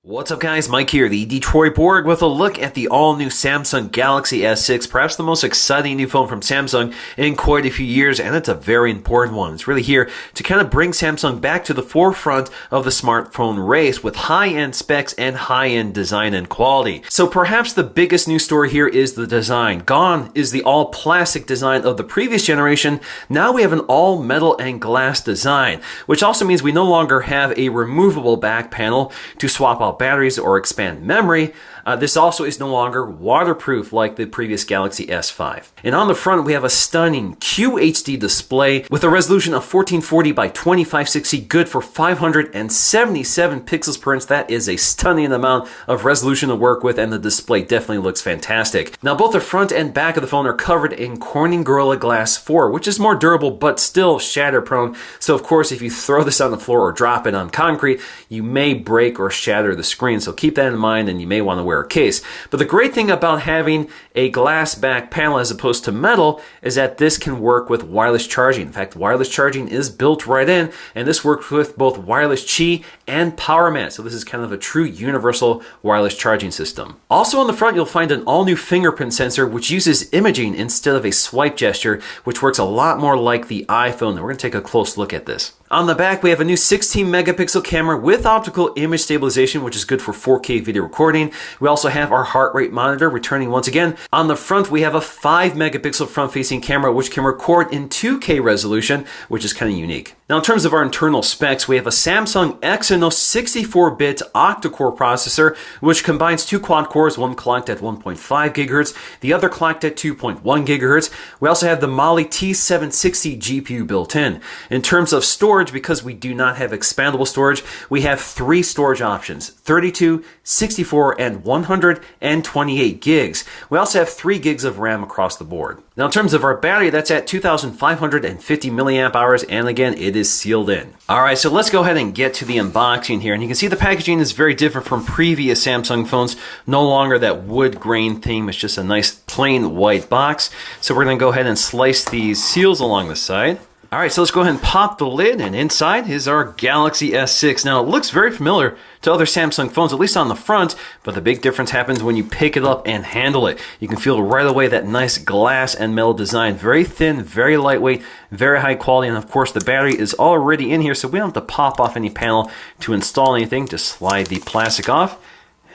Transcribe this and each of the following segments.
What's up guys, Mike here, the Detroit Borg, with a look at the all-new Samsung Galaxy S6, perhaps the most exciting new phone from Samsung in quite a few years, and it's a very important one. It's really here to kind of bring Samsung back to the forefront of the smartphone race with high-end specs and high-end design and quality. So perhaps the biggest news story here is the design. Gone is the all-plastic design of the previous generation. Now we have an all-metal and glass design, which also means we no longer have a removable back panel to swap out batteries or expand memory. This also is no longer waterproof like the previous Galaxy S5. And on the front, we have a stunning QHD display with a resolution of 1440 by 2560, good for 577 pixels per inch. That is a stunning amount of resolution to work with, and the display definitely looks fantastic. Now, both the front and back of the phone are covered in Corning Gorilla Glass 4, which is more durable but still shatter prone. So of course, if you throw this on the floor or drop it on concrete, you may break or shatter the screen. So keep that in mind, and you may want to wear a case. But the great thing about having a glass back panel as opposed to metal is that this can work with wireless charging. In fact, wireless charging is built right in, and this works with both wireless Qi and PowerMat. So this is kind of a true universal wireless charging system. Also on the front, you'll find an all-new fingerprint sensor which uses imaging instead of a swipe gesture, which works a lot more like the iPhone. And we're going to take a close look at this. On the back, we have a new 16 megapixel camera with optical image stabilization, which is good for 4K video recording. We also have our heart rate monitor returning once again. On the front, we have a 5 megapixel front-facing camera, which can record in 2K resolution, which is kind of unique. Now, in terms of our internal specs, we have a Samsung Exynos 64-bit octa-core processor, which combines two quad cores, one clocked at 1.5 gigahertz, the other clocked at 2.1 gigahertz. We also have the Mali T760 GPU built in. In terms of storage, because we do not have expandable storage, we have three storage options: 32, 64, and 128 gigs. We also have 3 gigs of RAM across the board. Now, in terms of our battery, that's at 2,550 milliamp hours, and again, it is sealed in. All right, so let's go ahead and get to the unboxing here, and you can see the packaging is very different from previous Samsung phones. No longer that wood grain theme, it's just a nice plain white box. So we're gonna go ahead and slice these seals along the side. All right, so let's go ahead and pop the lid, and inside is our Galaxy S6. Now, it looks very familiar to other Samsung phones, at least on the front, but the big difference happens when you pick it up and handle it. You can feel right away that nice glass and metal design. Very thin, very lightweight, very high quality, and of course, the battery is already in here, so we don't have to pop off any panel to install anything. Just slide the plastic off,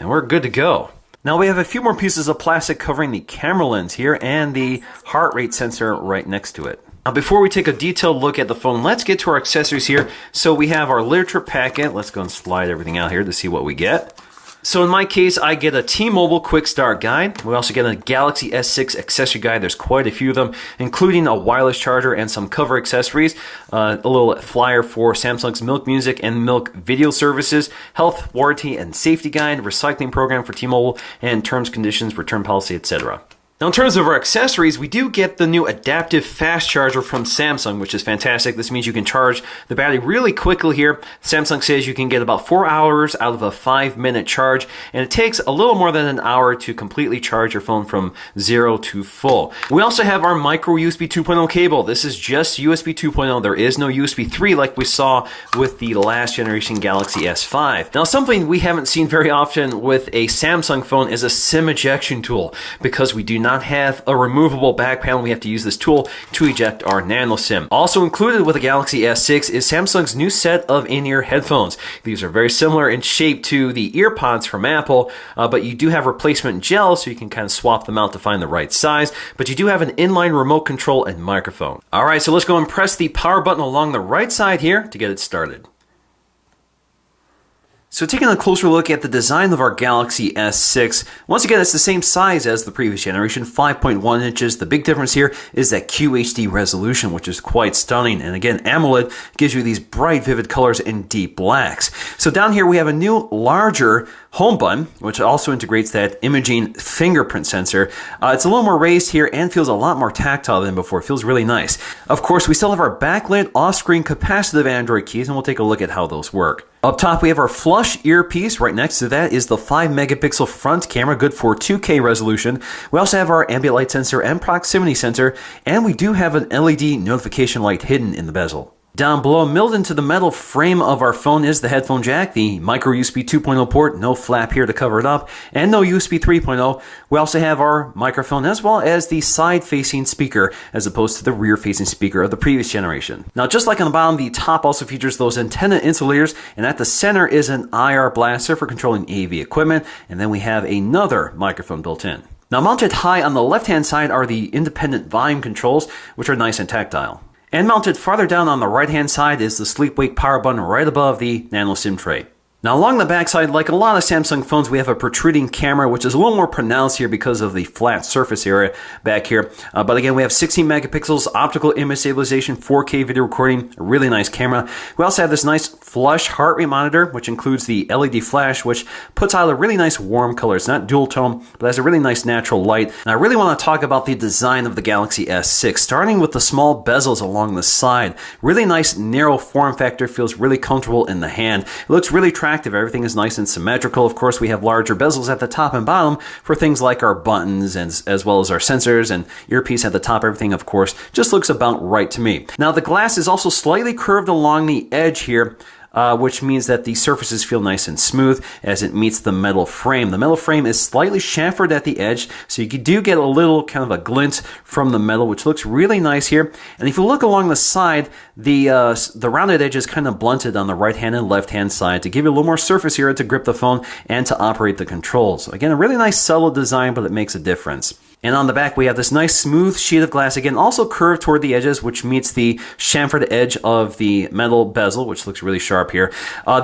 and we're good to go. Now we have a few more pieces of plastic covering the camera lens here and the heart rate sensor right next to it. Now, before we take a detailed look at the phone, let's get to our accessories here. So we have our literature packet. Let's go and slide everything out here to see what we get. So in my case, I get a T-Mobile Quick Start Guide. We also get a Galaxy S6 accessory guide. There's quite a few of them, including a wireless charger and some cover accessories, a little flyer for Samsung's Milk Music and Milk Video Services, health, warranty, and safety guide, recycling program for T-Mobile, and terms, conditions, return policy, etc. Now, in terms of our accessories, we do get the new adaptive fast charger from Samsung, which is fantastic. This means you can charge the battery really quickly here. Samsung says you can get about 4 hours out of a 5-minute charge, and it takes a little more than an hour to completely charge your phone from 0 to full. We also have our micro USB 2.0 cable. This is just USB 2.0. There is no USB 3 like we saw with the last generation Galaxy S5. Now, something we haven't seen very often with a Samsung phone is a SIM ejection tool. Because we do not have a removable back panel, we have to use this tool to eject our nano SIM. Also included with the Galaxy S6 is Samsung's new set of in-ear headphones. These are very similar in shape to the EarPods from Apple, but you do have replacement gel, so you can kind of swap them out to find the right size, but you do have an inline remote control and microphone. All right, so let's go and press the power button along the right side here to get it started. So taking a closer look at the design of our Galaxy S6, once again, it's the same size as the previous generation, 5.1 inches. The big difference here is that QHD resolution, which is quite stunning. And again, AMOLED gives you these bright, vivid colors and deep blacks. So down here, we have a new, larger home button, which also integrates that imaging fingerprint sensor. It's a little more raised here and feels a lot more tactile than before. It feels really nice. Of course, we still have our backlit off-screen capacitive Android keys, and we'll take a look at how those work. Up top, we have our flush earpiece. Right next to that is the 5 megapixel front camera, good for 2K resolution. We also have our ambient light sensor and proximity sensor, and we do have an LED notification light hidden in the bezel. Down below, milled into the metal frame of our phone is the headphone jack, the micro USB 2.0 port, no flap here to cover it up, and no USB 3.0. We also have our microphone as well as the side-facing speaker as opposed to the rear-facing speaker of the previous generation. Now, just like on the bottom, the top also features those antenna insulators, and at the center is an IR blaster for controlling AV equipment, and then we have another microphone built in. Now, mounted high on the left-hand side are the independent volume controls, which are nice and tactile. And mounted farther down on the right-hand side is the sleep-wake power button right above the Nano SIM tray. Now, along the backside, like a lot of Samsung phones, we have a protruding camera, which is a little more pronounced here because of the flat surface area back here. But again, we have 16 megapixels, optical image stabilization, 4K video recording, a really nice camera. We also have this nice flush heart rate monitor, which includes the LED flash, which puts out a really nice warm color. It's not dual tone, but has a really nice natural light. And I really want to talk about the design of the Galaxy S6, starting with the small bezels along the side. Really nice narrow form factor, feels really comfortable in the hand. It looks really attractive. Everything is nice and symmetrical. Of course, we have larger bezels at the top and bottom for things like our buttons and as well as our sensors and earpiece at the top. Everything, of course, just looks about right to me. Now, the glass is also slightly curved along the edge here, which means that the surfaces feel nice and smooth as it meets the metal frame. The metal frame is slightly chamfered at the edge, so you do get a little kind of a glint from the metal, which looks really nice here. And if you look along the side, the rounded edge is kind of blunted on the right-hand and left-hand side to give you a little more surface area to grip the phone and to operate the controls. Again, a really nice subtle design, but it makes a difference. And on the back, we have this nice smooth sheet of glass, again, also curved toward the edges, which meets the chamfered edge of the metal bezel, which looks really sharp here.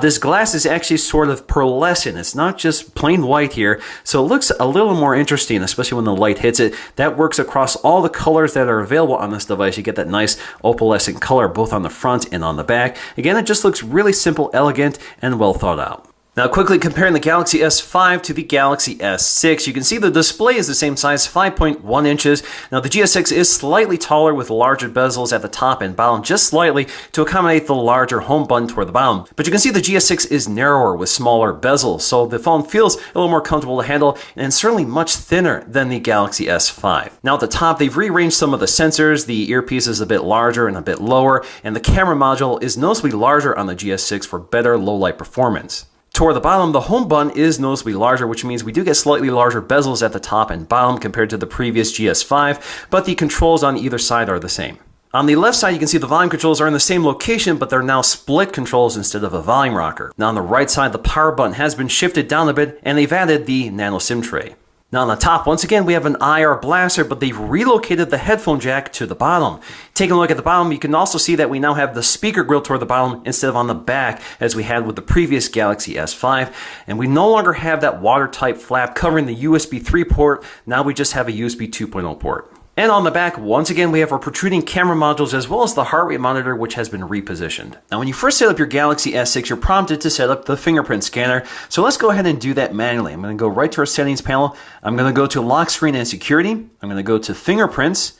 This glass is actually sort of pearlescent. It's not just plain white here, so it looks a little more interesting, especially when the light hits it. That works across all the colors that are available on this device. You get that nice opalescent color both on the front and on the back. Again, it just looks really simple, elegant, and well thought out. Now, quickly comparing the Galaxy S5 to the Galaxy S6, you can see the display is the same size, 5.1 inches. Now, the GS6 is slightly taller with larger bezels at the top and bottom, just slightly to accommodate the larger home button toward the bottom. But you can see the GS6 is narrower with smaller bezels, so the phone feels a little more comfortable to handle and certainly much thinner than the Galaxy S5. Now, at the top, they've rearranged some of the sensors. The earpiece is a bit larger and a bit lower, and the camera module is noticeably larger on the GS6 for better low-light performance. Toward the bottom, the home button is noticeably larger, which means we do get slightly larger bezels at the top and bottom compared to the previous GS5, but the controls on either side are the same. On the left side, you can see the volume controls are in the same location, but they're now split controls instead of a volume rocker. Now on the right side, the power button has been shifted down a bit, and they've added the Nano SIM tray. Now on the top, once again, we have an IR blaster, but they've relocated the headphone jack to the bottom. Taking a look at the bottom, you can also see that we now have the speaker grill toward the bottom instead of on the back as we had with the previous Galaxy S5. And we no longer have that watertight flap covering the USB 3 port. Now we just have a USB 2.0 port. And on the back, once again, we have our protruding camera modules as well as the heart rate monitor, which has been repositioned. Now, when you first set up your Galaxy S6, you're prompted to set up the fingerprint scanner. So let's go ahead and do that manually. I'm going to go right to our settings panel. I'm going to go to lock screen and security. I'm going to go to fingerprints.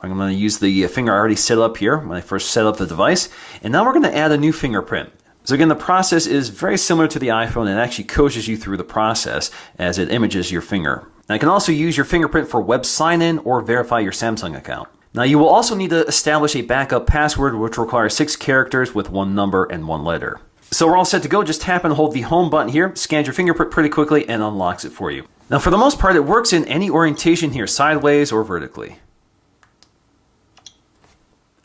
I'm going to use the finger I already set up here when I first set up the device. And now we're going to add a new fingerprint. So again, the process is very similar to the iPhone and actually coaches you through the process as it images your finger. Now, you can also use your fingerprint for web sign-in or verify your Samsung account. Now, you will also need to establish a backup password, which requires 6 characters with 1 number and 1 letter. So we're all set to go. Just tap and hold the home button here, scans your fingerprint pretty quickly, and unlocks it for you. Now, for the most part, it works in any orientation here, sideways or vertically.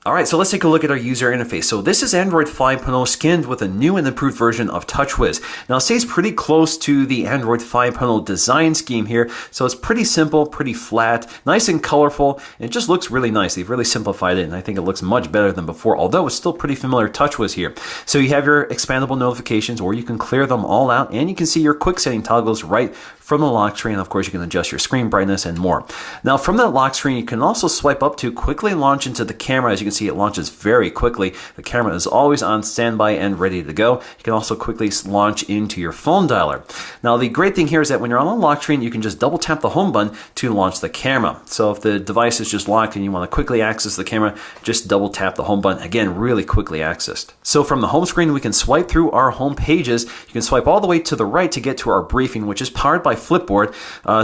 All right, so let's take a look at our user interface. So this is Android 5.0 skinned with a new and improved version of TouchWiz. Now it stays pretty close to the Android 5.0 design scheme here. So it's pretty simple, pretty flat, nice and colorful. And it just looks really nice. They've really simplified it, and I think it looks much better than before, although it's still pretty familiar TouchWiz here. So you have your expandable notifications, or you can clear them all out, and you can see your quick setting toggles right from the lock screen. Of course, you can adjust your screen brightness and more. Now, from that lock screen, you can also swipe up to quickly launch into the camera. As you can see, it launches very quickly. The camera is always on standby and ready to go. You can also quickly launch into your phone dialer. Now, the great thing here is that when you're on the lock screen, you can just double tap the home button to launch the camera. So if the device is just locked and you want to quickly access the camera, just double tap the home button. Again, really quickly accessed. So from the home screen, we can swipe through our home pages. You can swipe all the way to the right to get to our briefing, which is powered by Flipboard.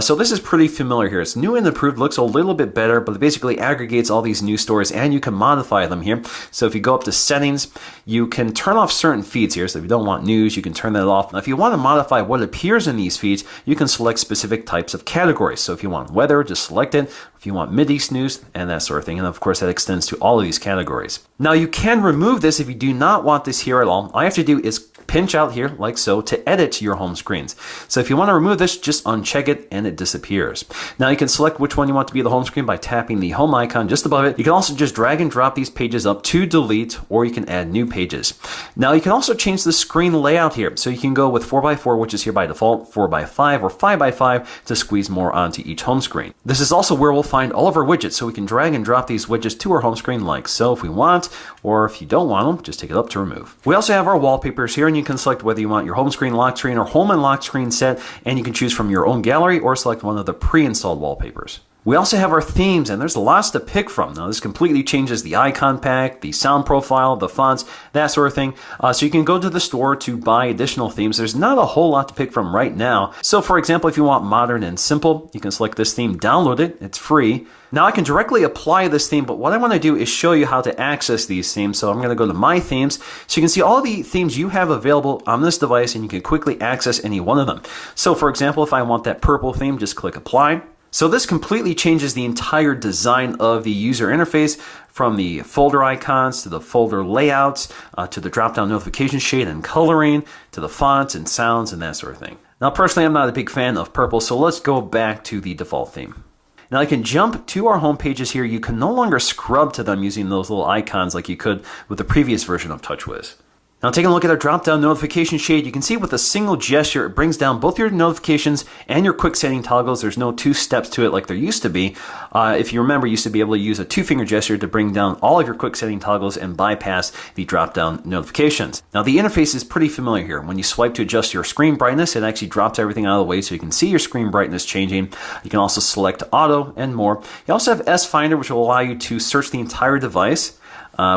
So this is pretty familiar here. It's new and improved, looks a little bit better, but it basically aggregates all these news stories and you can modify them here. So if you go up to settings, you can turn off certain feeds here. So if you don't want news, you can turn that off. Now, if you want to modify what appears in these feeds, you can select specific types of categories. So if you want weather, just select it. If you want Mideast news and that sort of thing. And of course, that extends to all of these categories. Now, you can remove this if you do not want this here at all. All you have to do is pinch out here like so to edit your home screens. So if you want to remove this, just uncheck it and it disappears. Now you can select which one you want to be the home screen by tapping the home icon just above it. You can also just drag and drop these pages up to delete, or you can add new pages. Now you can also change the screen layout here. So you can go with 4x4, which is here by default, 4x5 or 5x5 to squeeze more onto each home screen. This is also where we'll find all of our widgets. So we can drag and drop these widgets to our home screen like so if we want, or if you don't want them, just take it up to remove. We also have our wallpapers here, and you can select whether you want your home screen, lock screen, or home and lock screen set, and you can choose from your own gallery or select one of the pre-installed wallpapers. We also have our themes, and there's lots to pick from. Now, this completely changes the icon pack, the sound profile, the fonts, that sort of thing. So you can go to the store to buy additional themes. There's not a whole lot to pick from right now. So for example, if you want modern and simple, you can select this theme, download it, it's free. Now I can directly apply this theme, but what I want to do is show you how to access these themes. So I'm going to go to My Themes. So you can see all the themes you have available on this device, and you can quickly access any one of them. So for example, if I want that purple theme, just click Apply. So this completely changes the entire design of the user interface, from the folder icons to the folder layouts, to the drop-down notification shade and coloring, to the fonts and sounds and that sort of thing. Now personally, I'm not a big fan of purple, so let's go back to the default theme. Now I can jump to our home pages here. You can no longer scrub to them using those little icons like you could with the previous version of TouchWiz. Now taking a look at our drop-down notification shade, you can see with a single gesture it brings down both your notifications and your quick setting toggles. There's no two steps to it like there used to be. If you remember, you used to be able to use a two-finger gesture to bring down all of your quick setting toggles and bypass the drop-down notifications. Now the interface is pretty familiar here. When you swipe to adjust your screen brightness, it actually drops everything out of the way so you can see your screen brightness changing. You can also select auto and more. You also have S-Finder, which will allow you to search the entire device.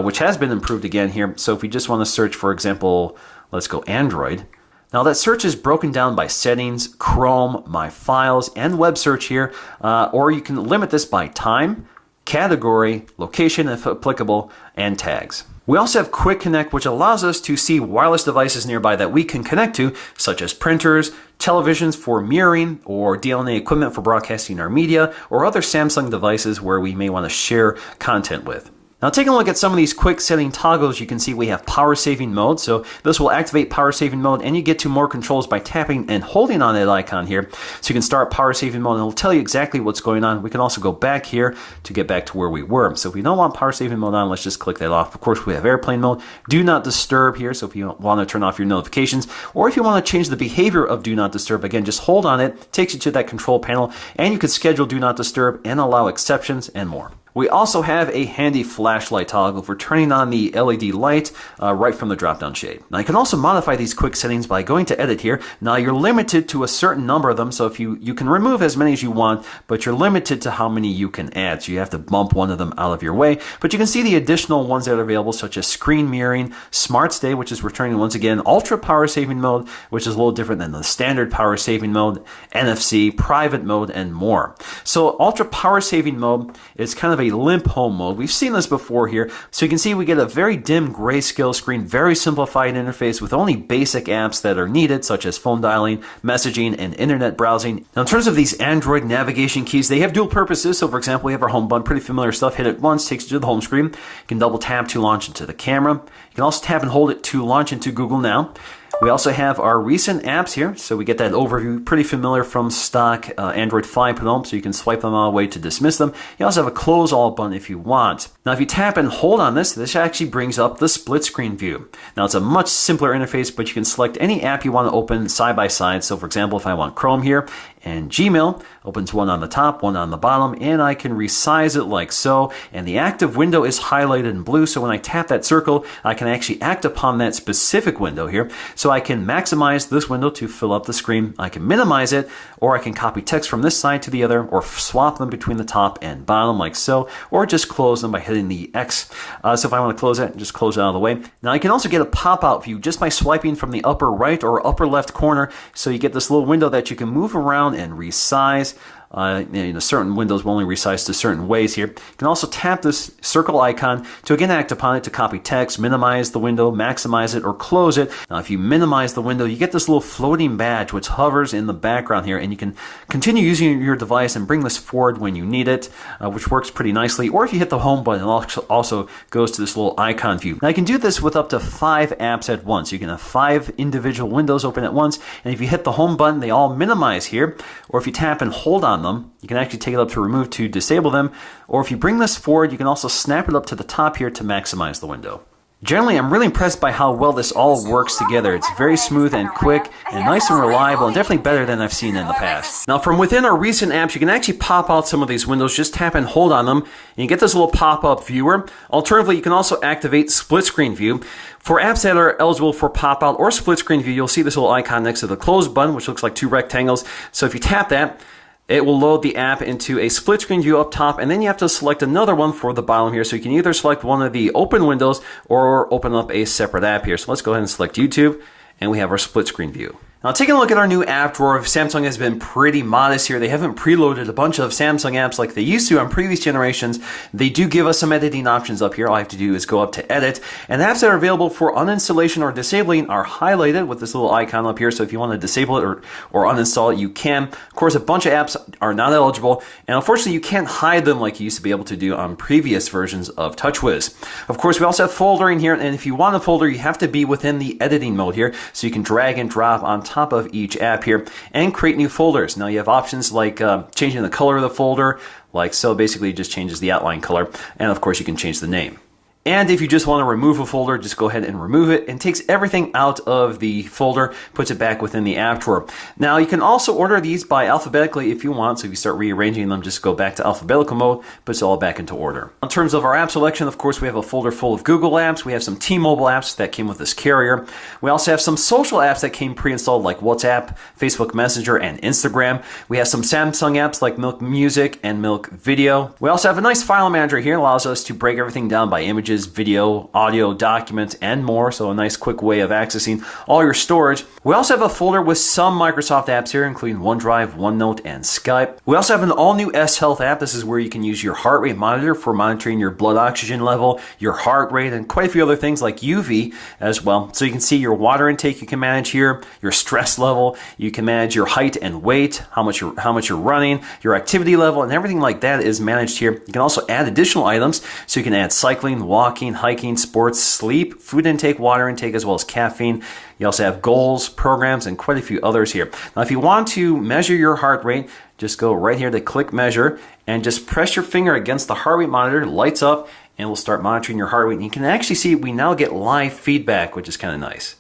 Which has been improved again here. So if we just want to search, for example, let's go Android. Now that search is broken down by settings, Chrome, My Files, and web search here. Or you can limit this by time, category, location if applicable, and tags. We also have Quick Connect, which allows us to see wireless devices nearby that we can connect to, such as printers, televisions for mirroring, or DLNA equipment for broadcasting our media, or other Samsung devices where we may want to share content with. Now taking a look at some of these quick setting toggles, you can see we have power saving mode. So this will activate power saving mode, and you get to more controls by tapping and holding on that icon here. So you can start power saving mode and it'll tell you exactly what's going on. We can also go back here to get back to where we were. So if we don't want power saving mode on, let's just click that off. Of course, we have airplane mode, do not disturb here. So if you want to turn off your notifications, or if you want to change the behavior of do not disturb, again, just hold on it, takes you to that control panel, and you can schedule do not disturb and allow exceptions and more. We also have a handy flashlight toggle for turning on the LED light right from the drop-down shade. Now you can also modify these quick settings by going to edit here. Now you're limited to a certain number of them, so if you can remove as many as you want, but you're limited to how many you can add, so you have to bump one of them out of your way. But you can see the additional ones that are available, such as screen mirroring, smart stay, which is returning once again, ultra power saving mode, which is a little different than the standard power saving mode, NFC, private mode, and more. So ultra power saving mode is kind of a limp home mode. We've seen this before here. So you can see we get a very dim grayscale screen, very simplified interface with only basic apps that are needed, such as phone dialing, messaging, and internet browsing. Now in terms of these Android navigation keys, they have dual purposes. So for example, we have our home button, pretty familiar stuff. Hit it once, takes you to the home screen. You can double tap to launch into the camera. You can also tap and hold it to launch into Google Now. We also have our recent apps here, so we get that overview, pretty familiar from stock Android 5.0, so you can swipe them all away to dismiss them. You also have a close all button if you want. Now if you tap and hold on this actually brings up the split screen view. Now it's a much simpler interface, but you can select any app you want to open side by side. So for example, if I want Chrome here and Gmail, opens one on the top, one on the bottom, and I can resize it like so. And the active window is highlighted in blue, so when I tap that circle, I can actually act upon that specific window here. So I can maximize this window to fill up the screen. I can minimize it, or I can copy text from this side to the other, or swap them between the top and bottom like so, or just close them by hitting the X. So if I want to close it, just close it out of the way. Now I can also get a pop-out view just by swiping from the upper right or upper left corner, so you get this little window that you can move around down and resize. Certain windows will only resize to certain ways here. You can also tap this circle icon to again act upon it to copy text, minimize the window, maximize it, or close it. Now, if you minimize the window, you get this little floating badge which hovers in the background here, and you can continue using your device and bring this forward when you need it, which works pretty nicely. Or if you hit the home button, it also goes to this little icon view. Now, you can do this with up to 5 apps at once. You can have 5 individual windows open at once, and if you hit the home button, they all minimize here. Or if you tap and hold on them, you can actually take it up to remove to disable them. Or if you bring this forward, you can also snap it up to the top here to maximize the window. Generally, I'm really impressed by how well this all works together. It's very smooth and quick and nice and reliable, and definitely better than I've seen in the past. Now, from within our recent apps, you can actually pop out some of these windows. Just tap and hold on them, and you get this little pop-up viewer. Alternatively, you can also activate split screen view. For apps that are eligible for pop-out or split screen view, you'll see this little icon next to the close button, which looks like 2 rectangles. So if you tap that, it will load the app into a split screen view up top, and then you have to select another one for the bottom here. So you can either select one of the open windows or open up a separate app here. So let's go ahead and select YouTube, and we have our split screen view. Now, taking a look at our new app drawer, Samsung has been pretty modest here. They haven't preloaded a bunch of Samsung apps like they used to on previous generations. They do give us some editing options up here. All I have to do is go up to Edit, and apps that are available for uninstallation or disabling are highlighted with this little icon up here. So if you want to disable it or uninstall it, you can. Of course, a bunch of apps are not eligible, and unfortunately, you can't hide them like you used to be able to do on previous versions of TouchWiz. Of course, we also have foldering here, and if you want a folder, you have to be within the editing mode here, so you can drag and drop on top of each app here and create new folders. Now you have options like changing the color of the folder, like so. Basically, it just changes the outline color, and of course, you can change the name. And if you just want to remove a folder, just go ahead and remove it, and takes everything out of the folder, puts it back within the app drawer. Now, you can also order these by alphabetically if you want. So if you start rearranging them, just go back to alphabetical mode, puts it all back into order. In terms of our app selection, of course, we have a folder full of Google apps. We have some T-Mobile apps that came with this carrier. We also have some social apps that came pre-installed like WhatsApp, Facebook Messenger, and Instagram. We have some Samsung apps like Milk Music and Milk Video. We also have a nice file manager here. It allows us to break everything down by images, video, audio, documents, and more. So a nice quick way of accessing all your storage. We also have a folder with some Microsoft apps here, including OneDrive, OneNote, and Skype. We also have an all-new S Health app. This is where you can use your heart rate monitor for monitoring your blood oxygen level, your heart rate, and quite a few other things like UV as well. So you can see your water intake you can manage here, your stress level, you can manage your height and weight, how much you're running, your activity level, and everything like that is managed here. You can also add additional items, so you can add cycling, walking, hiking, sports, sleep, food intake, water intake, as well as caffeine. You also have goals, programs, and quite a few others here. Now, if you want to measure your heart rate, just go right here to click measure and just press your finger against the heart rate monitor. It lights up and will start monitoring your heart rate. And you can actually see we now get live feedback, which is kind of nice.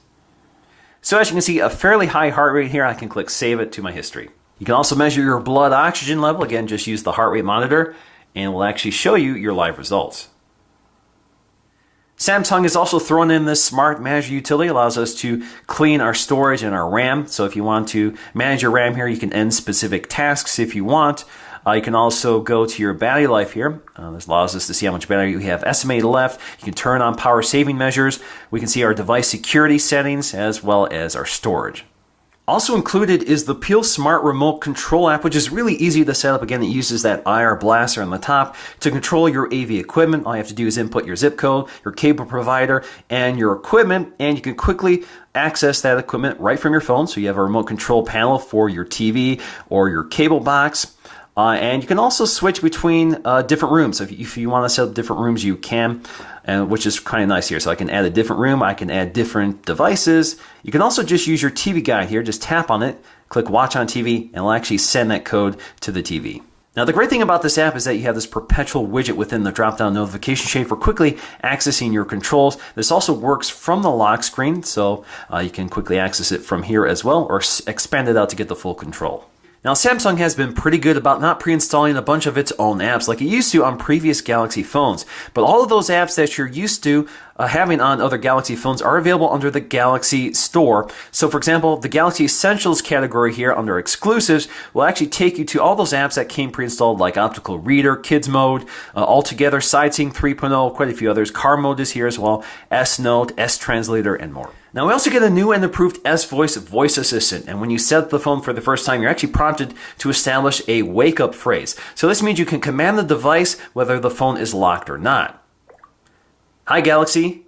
So as you can see, a fairly high heart rate here. I can click save it to my history. You can also measure your blood oxygen level. Again, just use the heart rate monitor and it will actually show you your live results. Samsung has also thrown in this Smart Manager utility. It allows us to clean our storage and our RAM. So if you want to manage your RAM here, you can end specific tasks if you want. You can also go to your battery life here. This allows us to see how much battery we have estimated left. You can turn on power saving measures. We can see our device security settings as well as our storage. Also included is the Peel Smart Remote Control app, which is really easy to set up. Again, it uses that IR blaster on the top to control your AV equipment. All you have to do is input your zip code, your cable provider, and your equipment, and you can quickly access that equipment right from your phone. So you have a remote control panel for your TV or your cable box. And you can also switch between different rooms. So if you want to set up different rooms, you can, which is kind of nice here. So I can add a different room. I can add different devices. You can also just use your TV guide here. Just tap on it, click watch on TV, and it'll actually send that code to the TV. Now, the great thing about this app is that you have this perpetual widget within the drop-down notification shade for quickly accessing your controls. This also works from the lock screen, so you can quickly access it from here as well, or expand it out to get the full control. Now, Samsung has been pretty good about not pre-installing a bunch of its own apps like it used to on previous Galaxy phones. But all of those apps that you're used to having on other Galaxy phones are available under the Galaxy Store. So for example, the Galaxy Essentials category here under exclusives will actually take you to all those apps that came pre-installed, like Optical Reader, Kids Mode, Altogether, Sightseeing 3.0, quite a few others. Car Mode is here as well, S Note, S Translator, and more. Now we also get a new and improved S-Voice voice assistant, and when you set up the phone for the first time, you're actually prompted to establish a wake-up phrase. So this means you can command the device whether the phone is locked or not. Hi Galaxy.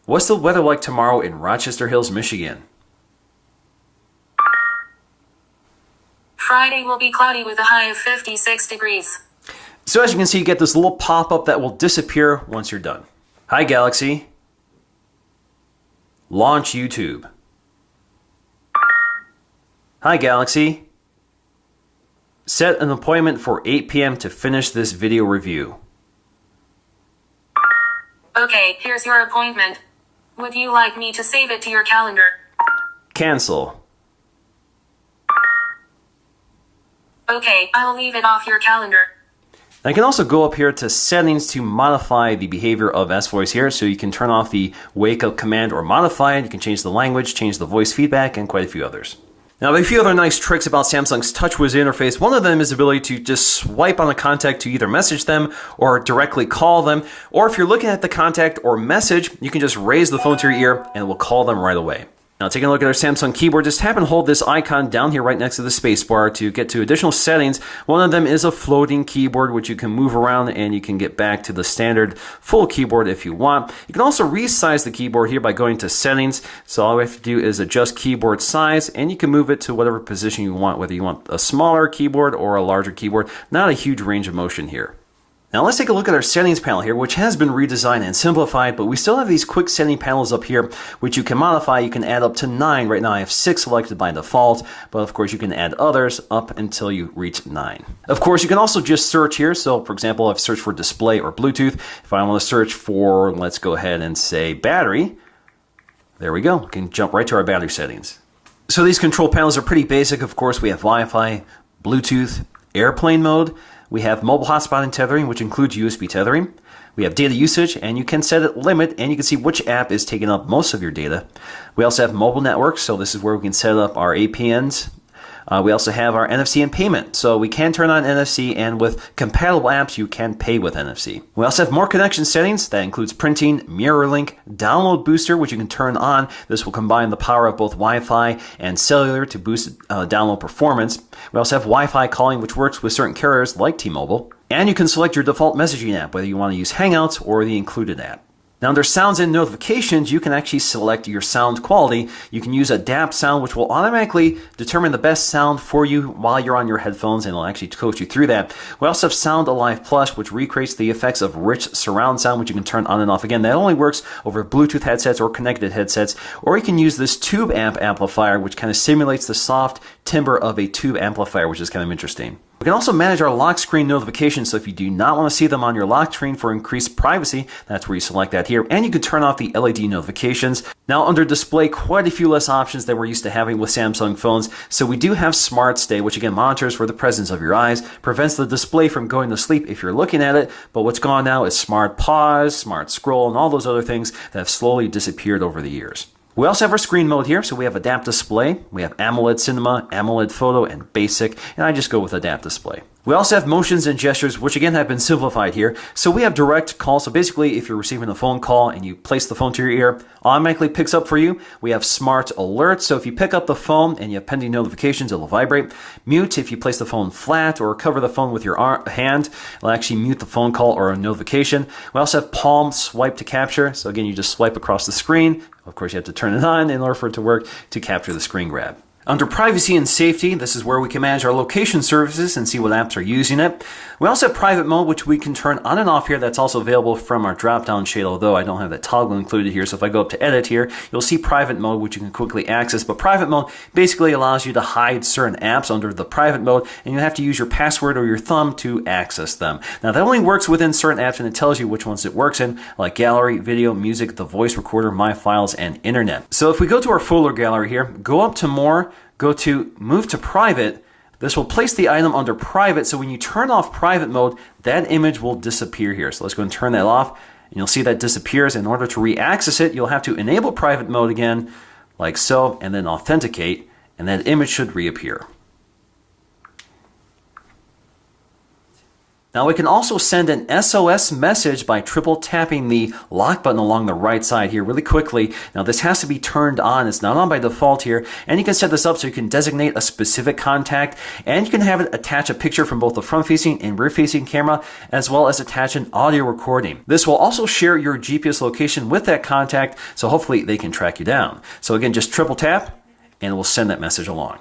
What's the weather like tomorrow in Rochester Hills, Michigan? Friday will be cloudy with a high of 56 degrees. So as you can see, you get this little pop-up that will disappear once you're done. Hi Galaxy. Launch YouTube. Hi Galaxy. Set an appointment for 8 p.m. to finish this video review. Okay, here's your appointment. Would you like me to save it to your calendar? Cancel. Okay, I'll leave it off your calendar. Now you can also go up here to settings to modify the behavior of S-Voice here. So you can turn off the wake up command or modify it. You can change the language, change the voice feedback, and quite a few others. Now, there are a few other nice tricks about Samsung's TouchWiz interface. One of them is the ability to just swipe on a contact to either message them or directly call them. Or if you're looking at the contact or message, you can just raise the phone to your ear and it will call them right away. Now, taking a look at our Samsung keyboard, just tap and hold this icon down here right next to the spacebar to get to additional settings. One of them is a floating keyboard, which you can move around and you can get back to the standard full keyboard if you want. You can also resize the keyboard here by going to settings. So all we have to do is adjust keyboard size and you can move it to whatever position you want, whether you want a smaller keyboard or a larger keyboard. Not a huge range of motion here. Now let's take a look at our settings panel here, which has been redesigned and simplified, but we still have these quick setting panels up here, which you can modify. You can add up to 9. Right now I have 6 selected by default, but of course you can add others up until you reach 9. Of course, you can also just search here. So for example, I've searched for display or Bluetooth. If I want to search for, let's go ahead and say battery, there we go. We can jump right to our battery settings. So these control panels are pretty basic. Of course, we have Wi-Fi, Bluetooth, airplane mode. We have mobile hotspot and tethering, which includes USB tethering. We have data usage, and you can set it limit, and you can see which app is taking up most of your data. We also have mobile networks, so this is where we can set up our APNs. We also have our NFC and payment. So we can turn on NFC, and with compatible apps, you can pay with NFC. We also have more connection settings. That includes printing, mirror link, download booster, which you can turn on. This will combine the power of both Wi-Fi and cellular to boost download performance. We also have Wi-Fi calling, which works with certain carriers like T-Mobile. And you can select your default messaging app, whether you want to use Hangouts or the included app. Now under sounds and notifications, you can actually select your sound quality. You can use Adapt Sound, which will automatically determine the best sound for you while you're on your headphones, and it'll actually coach you through that. We also have Sound Alive Plus, which recreates the effects of rich surround sound, which you can turn on and off. Again, that only works over Bluetooth headsets or connected headsets, or you can use this tube amp amplifier, which kind of simulates the soft timbre of a tube amplifier, which is kind of interesting. We can also manage our lock screen notifications, so if you do not want to see them on your lock screen for increased privacy, that's where you select that here. And you can turn off the LED notifications. Now under display, quite a few less options than we're used to having with Samsung phones. So we do have Smart Stay, which again monitors for the presence of your eyes, prevents the display from going to sleep if you're looking at it. But what's gone now is Smart Pause, Smart Scroll, and all those other things that have slowly disappeared over the years. We also have our screen mode here, so we have Adapt Display, we have AMOLED Cinema, AMOLED Photo, and Basic, and I just go with Adapt Display. We also have motions and gestures, which again have been simplified here. So we have direct call, so basically if you're receiving a phone call and you place the phone to your ear, automatically picks up for you. We have smart alerts, so if you pick up the phone and you have pending notifications, it'll vibrate. Mute, if you place the phone flat or cover the phone with your hand, it'll actually mute the phone call or a notification. We also have palm swipe to capture, so again you just swipe across the screen. Of course you have to turn it on in order for it to work to capture the screen grab. Under privacy and safety, this is where we can manage our location services and see what apps are using it. We also have private mode, which we can turn on and off here. That's also available from our drop-down shade, although I don't have that toggle included here. So if I go up to edit here, you'll see private mode, which you can quickly access. But private mode basically allows you to hide certain apps under the private mode, and you have to use your password or your thumb to access them. Now that only works within certain apps, and it tells you which ones it works in, like gallery, video, music, the voice recorder, my files, and internet. So if we go to our folder gallery here, go up to more, go to move to private, This will place the item under private, so when you turn off private mode, that image will disappear here. So let's go and turn that off, and you'll see that disappears. In order to re-access it, you'll have to enable private mode again, like so, and then authenticate, and that image should reappear. Now we can also send an SOS message by triple tapping the lock button along the right side here really quickly. Now this has to be turned on. It's not on by default here. And you can set this up so you can designate a specific contact, and you can have it attach a picture from both the front facing and rear facing camera, as well as attach an audio recording. This will also share your GPS location with that contact, so hopefully they can track you down. So again, just triple tap and it will send that message along.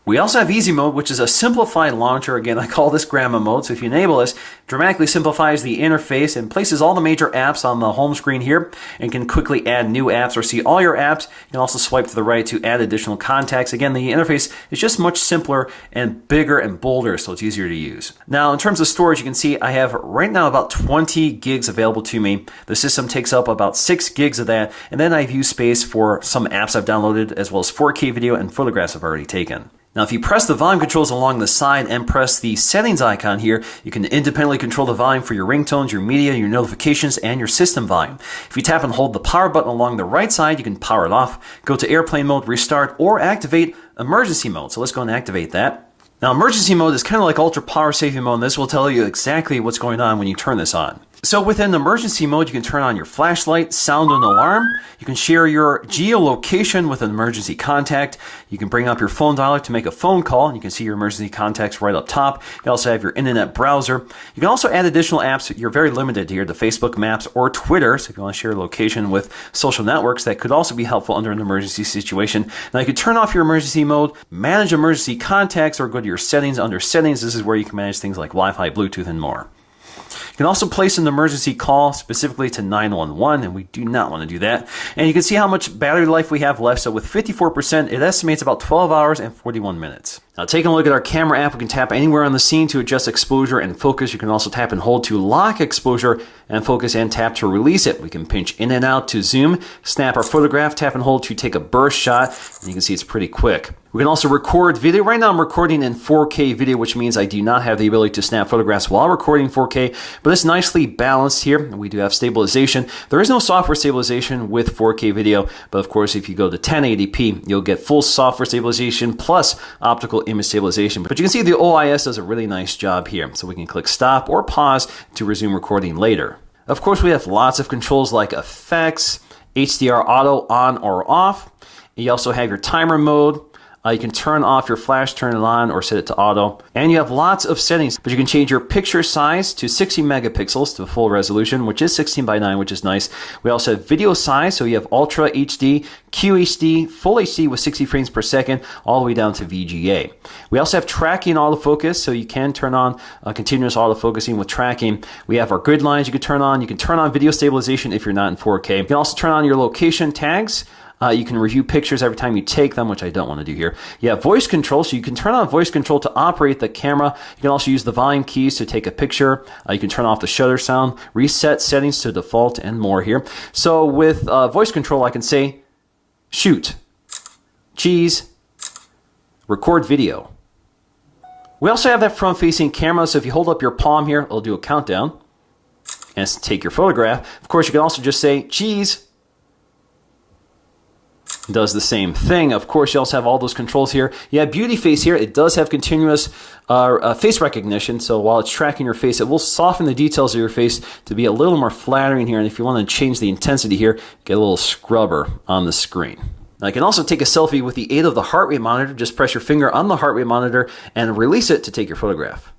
We also have easy mode, which is a simplified launcher. Again, I call this grandma mode. So if you enable this, it dramatically simplifies the interface and places all the major apps on the home screen here, and can quickly add new apps or see all your apps. You can also swipe to the right to add additional contacts. Again, the interface is just much simpler and bigger and bolder, so it's easier to use. Now, in terms of storage, you can see I have right now about 20 gigs available to me. The system takes up about 6 gigs of that, and then I've used space for some apps I've downloaded, as well as 4K video and photographs I've already taken. Now, if you press the volume controls along the side and press the settings icon here, you can independently control the volume for your ringtones, your media, your notifications, and your system volume. If you tap and hold the power button along the right side, you can power it off, go to airplane mode, restart, or activate emergency mode. So let's go and activate that. Now, emergency mode is kind of like ultra power saving mode, and this will tell you exactly what's going on when you turn this on. So within emergency mode, you can turn on your flashlight, sound an alarm. You can share your geolocation with an emergency contact. You can bring up your phone dialer to make a phone call, and you can see your emergency contacts right up top. You also have your internet browser. You can also add additional apps. You're very limited here to Facebook, Maps, or Twitter. So if you want to share location with social networks, that could also be helpful under an emergency situation. Now you can turn off your emergency mode, manage emergency contacts, or go to your settings. Under settings, this is where you can manage things like Wi-Fi, Bluetooth, and more. You can also place an emergency call specifically to 911, and we do not want to do that. And you can see how much battery life we have left. So with 54%, it estimates about 12 hours and 41 minutes. Now, taking a look at our camera app, we can tap anywhere on the scene to adjust exposure and focus. You can also tap and hold to lock exposure and focus, and tap to release it. We can pinch in and out to zoom, snap our photograph, tap and hold to take a burst shot, and you can see it's pretty quick. We can also record video. Right now I'm recording in 4K video, which means I do not have the ability to snap photographs while recording 4K, but it's nicely balanced here. We do have stabilization. There is no software stabilization with 4K video, but of course if you go to 1080p, you'll get full software stabilization plus optical image stabilization. But you can see the OIS does a really nice job here. So we can click stop or pause to resume recording later. Of course, we have lots of controls like effects, HDR auto on or off. You also have your timer mode. You can turn off your flash, turn it on, or set it to auto. And you have lots of settings, but you can change your picture size to 60 megapixels to full resolution, which is 16:9, which is nice. We also have video size, so you have Ultra HD, QHD, Full HD with 60 frames per second, all the way down to VGA. We also have tracking autofocus, so you can turn on continuous autofocusing with tracking. We have our grid lines you can turn on. You can turn on video stabilization if you're not in 4K. You can also turn on your location tags. You can review pictures every time you take them, which I don't want to do here. You have voice control, so you can turn on voice control to operate the camera. You can also use the volume keys to take a picture. You can turn off the shutter sound, reset settings to default, and more here. So with voice control, I can say, shoot, cheese, record video. We also have that front-facing camera, so if you hold up your palm here, it'll do a countdown and take your photograph. Of course, you can also just say, cheese, does the same thing. Of course, you also have all those controls here. You have Beauty Face here. It does have continuous face recognition, so while it's tracking your face, it will soften the details of your face to be a little more flattering here. And if you want to change the intensity here, get a little scrubber on the screen. Now, you can also take a selfie with the aid of the heart rate monitor. Just press your finger on the heart rate monitor and release it to take your photograph.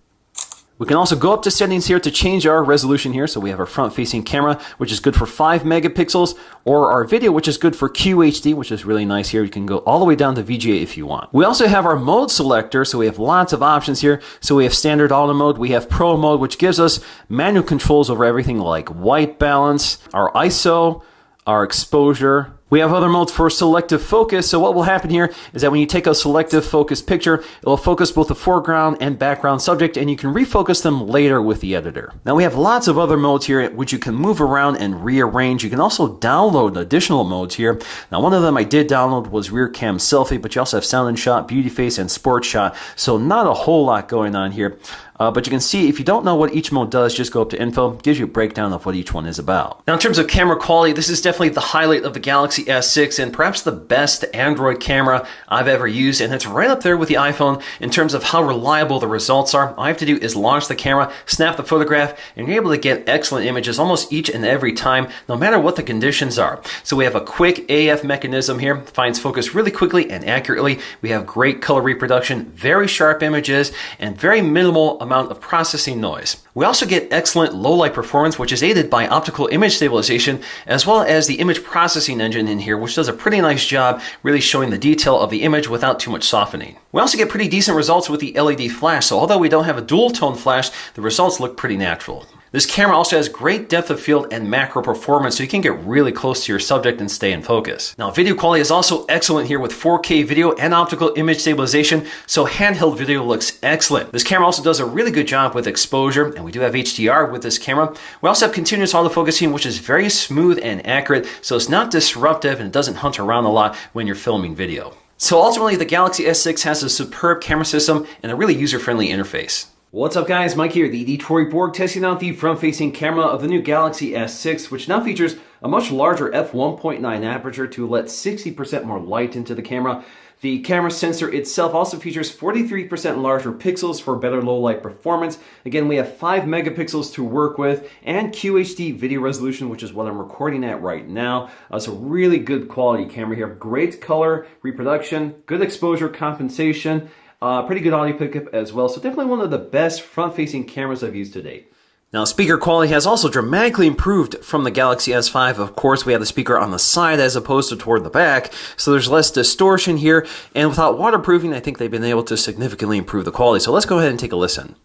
We can also go up to settings here to change our resolution here. So we have our front-facing camera, which is good for 5 megapixels, or our video, which is good for QHD, which is really nice here. You can go all the way down to VGA if you want. We also have our mode selector, so we have lots of options here. So we have standard auto mode, we have pro mode, which gives us manual controls over everything like white balance, our ISO, our exposure, We have other modes for selective focus. So what will happen here is that when you take a selective focus picture, it will focus both the foreground and background subject, and you can refocus them later with the editor. Now we have lots of other modes here which you can move around and rearrange. You can also download additional modes here. Now one of them I did download was rear cam selfie, but you also have sound and shot, beauty face, and sports shot. So not a whole lot going on here. But you can see if you don't know what each mode does, just go up to info, gives you a breakdown of what each one is about. Now in terms of camera quality, this is definitely the highlight of the Galaxy S6 and perhaps the best Android camera I've ever used, and it's right up there with the iPhone in terms of how reliable the results are. All I have to do is launch the camera, snap the photograph, and you're able to get excellent images almost each and every time, no matter what the conditions are. So we have a quick AF mechanism here, finds focus really quickly and accurately. We have great color reproduction, very sharp images, and very minimal amount of processing noise. We also get excellent low light performance, which is aided by optical image stabilization, as well as the image processing engine in here, which does a pretty nice job really showing the detail of the image without too much softening. We also get pretty decent results with the LED flash, so although we don't have a dual tone flash, the results look pretty natural. This camera also has great depth of field and macro performance, so you can get really close to your subject and stay in focus. Now, video quality is also excellent here with 4K video and optical image stabilization, so handheld video looks excellent. This camera also does a really good job with exposure, and we do have HDR with this camera. We also have continuous autofocusing, which is very smooth and accurate, so it's not disruptive and it doesn't hunt around a lot when you're filming video. So ultimately, the Galaxy S6 has a superb camera system and a really user-friendly interface. What's up guys, Mike here, the Detroit Borg, testing out the front-facing camera of the new Galaxy S6, which now features a much larger f1.9 aperture to let 60% more light into the camera. The camera sensor itself also features 43% larger pixels for better low light performance. Again, we have 5 megapixels to work with and QHD video resolution, which is what I'm recording at right now. So really good quality camera here. Great color reproduction, good exposure compensation. Pretty good audio pickup as well, so definitely one of the best front-facing cameras I've used to date. Now, speaker quality has also dramatically improved from the Galaxy S5. Of course, we have the speaker on the side as opposed to toward the back, so there's less distortion here, and without waterproofing, I think they've been able to significantly improve the quality. So let's go ahead and take a listen.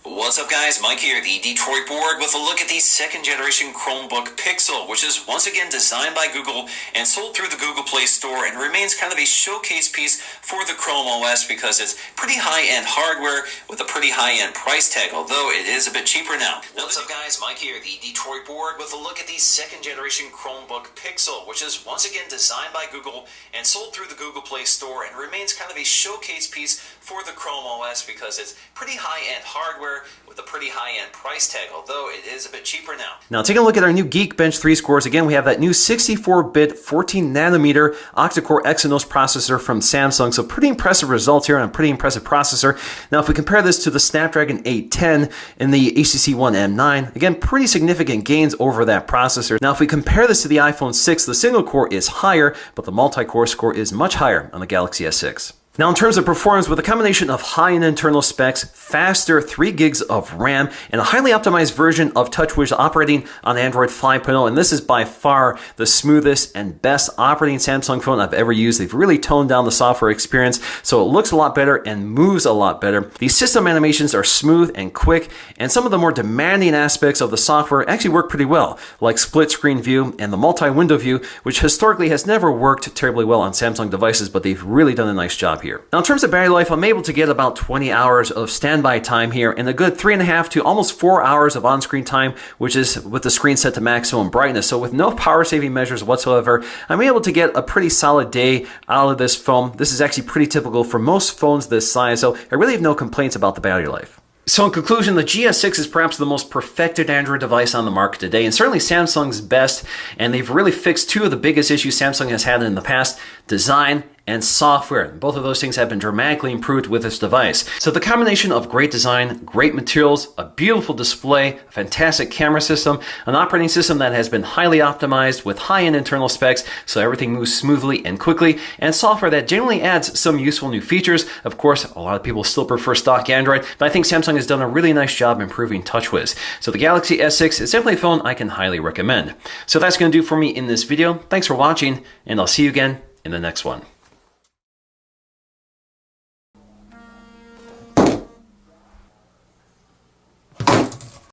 What's up guys, Mike here, the Detroit Borg, with a look at the second generation Chromebook Pixel, which is once again designed by Google and sold through the Google Play Store and remains kind of a showcase piece for the Chrome OS because it's pretty high-end hardware with a pretty high-end price tag, although it is a bit cheaper now. What's up guys, Mike here, the Detroit Borg, with a look at the second generation Chromebook Pixel, which is once again designed by Google and sold through the Google Play Store and remains kind of a showcase piece for the Chrome OS because it's pretty high-end hardware with a pretty high-end price tag, although it is a bit cheaper now. Now taking a look at our new Geekbench 3 scores, again we have that new 64-bit 14nm octa-core Exynos processor from Samsung, so pretty impressive results here on a pretty impressive processor. Now if we compare this to the Snapdragon 810 and the HTC One M9, again pretty significant gains over that processor. Now if we compare this to the iPhone 6, the single core is higher, but the multi-core score is much higher on the Galaxy S6. Now in terms of performance, with a combination of high-end internal specs, faster 3 gigs of RAM, and a highly optimized version of TouchWiz operating on Android 5.0, and this is by far the smoothest and best operating Samsung phone I've ever used. They've really toned down the software experience, so it looks a lot better and moves a lot better. These system animations are smooth and quick, and some of the more demanding aspects of the software actually work pretty well, like split-screen view and the multi-window view, which historically has never worked terribly well on Samsung devices, but they've really done a nice job here. Now in terms of battery life, I'm able to get about 20 hours of standby time here and a good 3.5 to almost 4 hours of on-screen time, which is with the screen set to maximum brightness. So with no power saving measures whatsoever, I'm able to get a pretty solid day out of this phone. This is actually pretty typical for most phones this size, so I really have no complaints about the battery life. So in conclusion, the GS6 is perhaps the most perfected Android device on the market today, and certainly Samsung's best, and they've really fixed 2 of the biggest issues Samsung has had in the past: design and software. Both of those things have been dramatically improved with this device. So the combination of great design, great materials, a beautiful display, a fantastic camera system, an operating system that has been highly optimized with high-end internal specs so everything moves smoothly and quickly, and software that generally adds some useful new features. Of course, a lot of people still prefer stock Android, but I think Samsung has done a really nice job improving TouchWiz. So the Galaxy S6 is definitely a phone I can highly recommend. So that's going to do for me in this video. Thanks for watching, and I'll see you again in the next one.